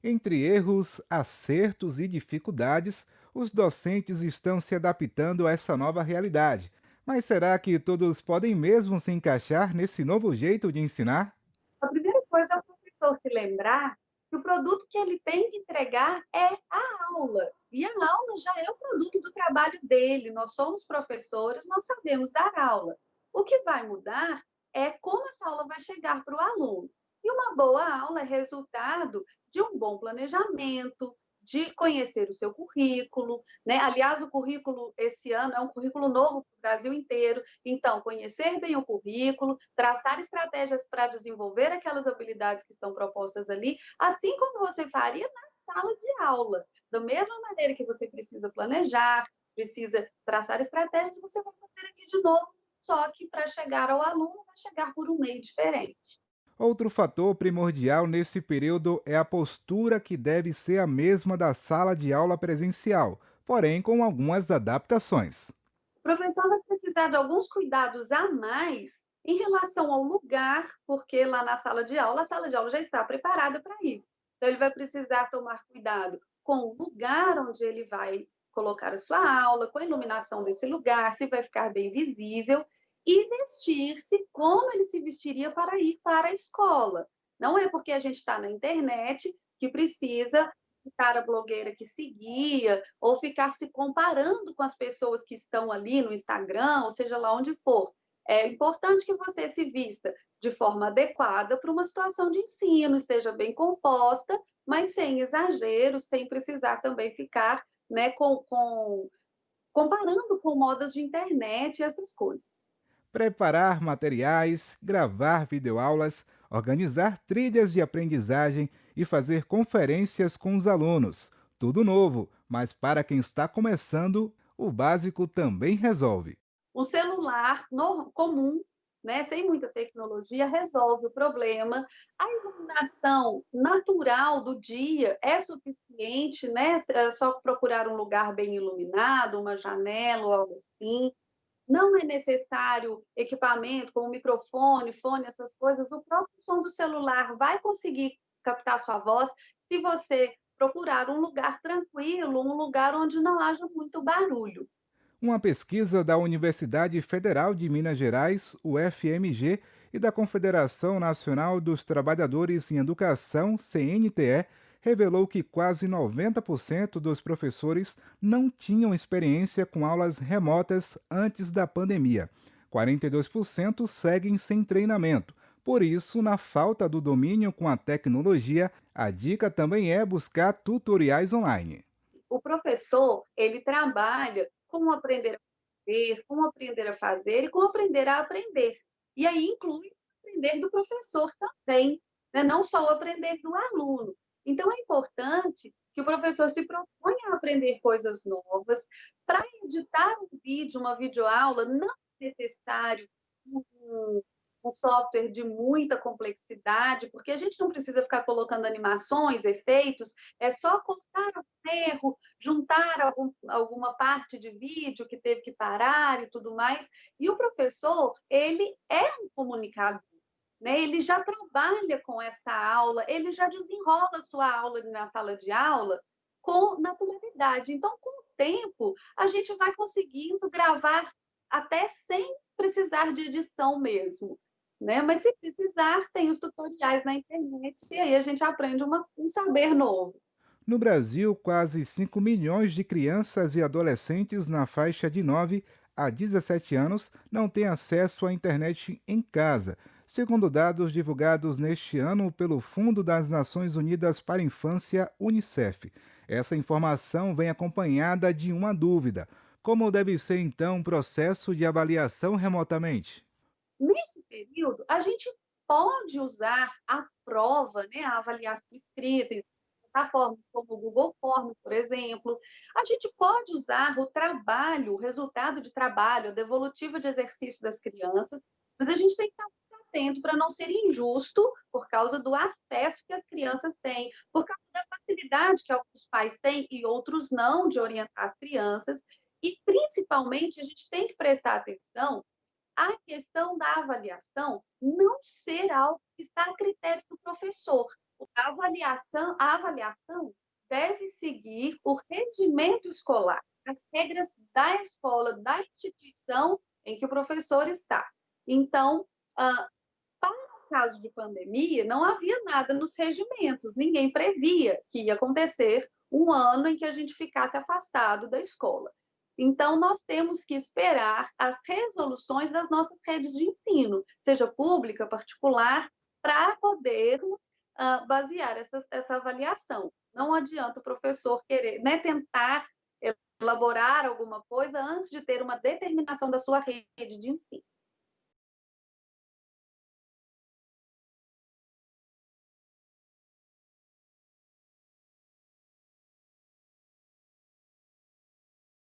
Entre erros, acertos e dificuldades, os docentes estão se adaptando a essa nova realidade. Mas será que todos podem mesmo se encaixar nesse novo jeito de ensinar? A primeira coisa é o professor se lembrar que o produto que ele tem que entregar é a aula. E a aula já é o produto do trabalho dele. Nós somos professores, nós sabemos dar aula. O que vai mudar é como essa aula vai chegar para o aluno. E uma boa aula é resultado de um bom planejamento, de conhecer o seu currículo, né? Aliás, o currículo esse ano é um currículo novo para o Brasil inteiro. Então, conhecer bem o currículo, traçar estratégias para desenvolver aquelas habilidades que estão propostas ali, assim como você faria na sala de aula. Da mesma maneira que você precisa planejar, precisa traçar estratégias, você vai fazer aqui de novo, só que para chegar ao aluno, vai chegar por um meio diferente. Outro fator primordial nesse período é a postura que deve ser a mesma da sala de aula presencial, porém com algumas adaptações. O professor vai precisar de alguns cuidados a mais em relação ao lugar, porque lá na sala de aula, a sala de aula já está preparada para isso. Então, ele vai precisar tomar cuidado com o lugar onde ele vai colocar a sua aula, com a iluminação desse lugar, se vai ficar bem visível, e vestir-se como ele se vestiria para ir para a escola. Não é porque a gente está na internet que precisa ficar a blogueira que seguia, ou ficar se comparando com as pessoas que estão ali no Instagram, ou seja lá onde for. É importante que você se vista de forma adequada para uma situação de ensino, esteja bem composta, mas sem exagero, sem precisar também ficar, né, comparando com modas de internet e essas coisas. Preparar materiais, gravar videoaulas, organizar trilhas de aprendizagem e fazer conferências com os alunos. Tudo novo, mas para quem está começando, o básico também resolve. Um celular comum, né, sem muita tecnologia, resolve o problema. A iluminação natural do dia é suficiente, né? É só procurar um lugar bem iluminado, uma janela ou algo assim. Não é necessário equipamento como microfone, fone, essas coisas. O próprio som do celular vai conseguir captar sua voz se você procurar um lugar tranquilo, um lugar onde não haja muito barulho. Uma pesquisa da Universidade Federal de Minas Gerais, UFMG, e da Confederação Nacional dos Trabalhadores em Educação, CNTE, revelou que quase 90% dos professores não tinham experiência com aulas remotas antes da pandemia. 42% seguem sem treinamento. Por isso, na falta do domínio com a tecnologia, a dica também é buscar tutoriais online. O professor, ele trabalha com aprender a fazer, com aprender a fazer e com aprender a aprender. E aí inclui o aprender do professor também, né? Não só o aprender do aluno. Então, é importante que o professor se proponha a aprender coisas novas. Para editar um vídeo, uma videoaula, não é necessário um, um software de muita complexidade, porque a gente não precisa ficar colocando animações, efeitos, é só cortar um erro, juntar alguma parte de vídeo que teve que parar e tudo mais. E o professor, ele é um comunicador, né? Ele já trabalha com essa aula, ele já desenrola a sua aula na sala de aula com naturalidade. Então, com o tempo, a gente vai conseguindo gravar até sem precisar de edição mesmo. Né? Mas se precisar, tem os tutoriais na internet e aí a gente aprende um saber novo. No Brasil, quase 5 milhões de crianças e adolescentes na faixa de 9 a 17 anos não têm acesso à internet em casa, segundo dados divulgados neste ano pelo Fundo das Nações Unidas para a Infância, UNICEF. Essa informação vem acompanhada de uma dúvida: como deve ser então o processo de avaliação remotamente? Nesse período, a gente pode usar a prova, né, a avaliação escrita, em plataformas como o Google Forms, por exemplo. A gente pode usar o trabalho, o resultado de trabalho, a devolutiva de exercício das crianças, mas a gente tem que estar muito atento para não ser injusto por causa do acesso que as crianças têm, por causa da facilidade que alguns pais têm e outros não de orientar as crianças. E, principalmente, a gente tem que prestar atenção a questão da avaliação não ser algo que está a critério do professor. A avaliação deve seguir o regimento escolar, as regras da escola, da instituição em que o professor está. Então, para o caso de pandemia, não havia nada nos regimentos, ninguém previa que ia acontecer um ano em que a gente ficasse afastado da escola. Então, nós temos que esperar as resoluções das nossas redes de ensino, seja pública, particular, para podermos basear essa avaliação. Não adianta o professor querer, né, tentar elaborar alguma coisa antes de ter uma determinação da sua rede de ensino.